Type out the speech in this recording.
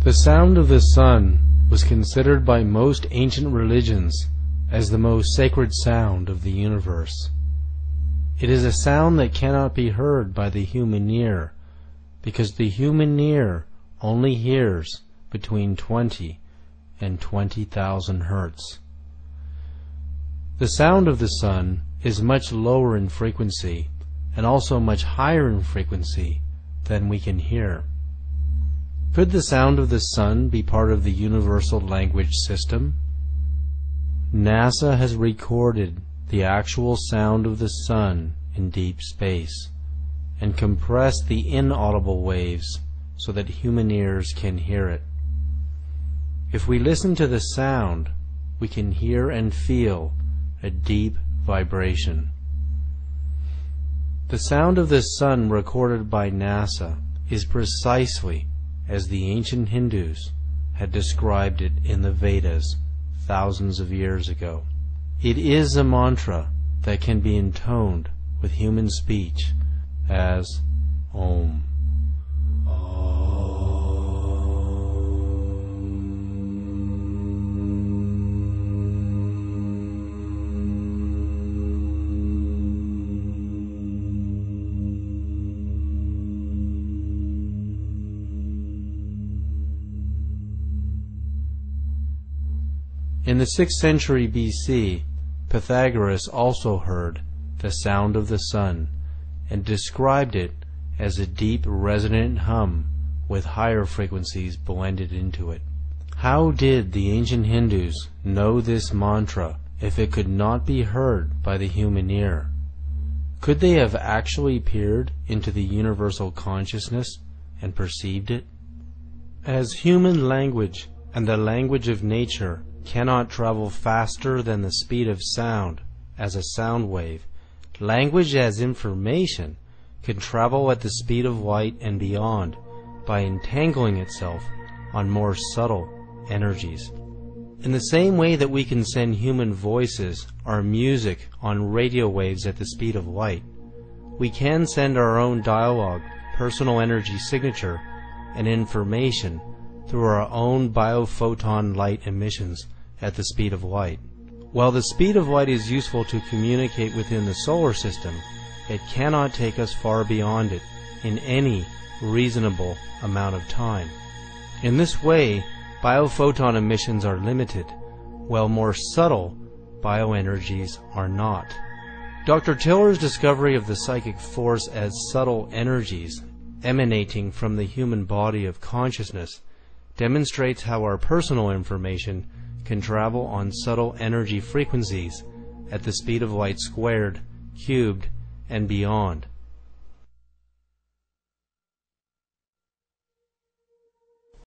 The sound of the sun was considered by most ancient religions as the most sacred sound of the universe. It is a sound that cannot be heard by the human ear, because the human ear only hears between 20 and 20,000 hertz. The sound of the sun is much lower in frequency and also much higher in frequency than we can hear. Could the sound of the sun be part of the universal language system? NASA has recorded the actual sound of the sun in deep space and compressed the inaudible waves so that human ears can hear it. If we listen to the sound, we can hear and feel a deep vibration. The sound of the sun recorded by NASA is precisely as the ancient Hindus had described it in the Vedas thousands of years ago. It is a mantra that can be intoned with human speech as Om. In the 6th century BC, Pythagoras also heard the sound of the sun and described it as a deep resonant hum with higher frequencies blended into it. How did the ancient Hindus know this mantra if it could not be heard by the human ear? Could they have actually peered into the universal consciousness and perceived it? As human language and the language of nature cannot travel faster than the speed of sound as a sound wave, language as information can travel at the speed of light and beyond by entangling itself on more subtle energies. In the same way that we can send human voices or music on radio waves at the speed of light, we can send our own dialogue, personal energy signature, and information through our own biophoton light emissions at the speed of light. While the speed of light is useful to communicate within the solar system, it cannot take us far beyond it in any reasonable amount of time. In this way, biophoton emissions are limited, while more subtle bioenergies are not. Dr. Tiller's discovery of the psychic force as subtle energies emanating from the human body of consciousness demonstrates how our personal information can travel on subtle energy frequencies at the speed of light squared, cubed, and beyond.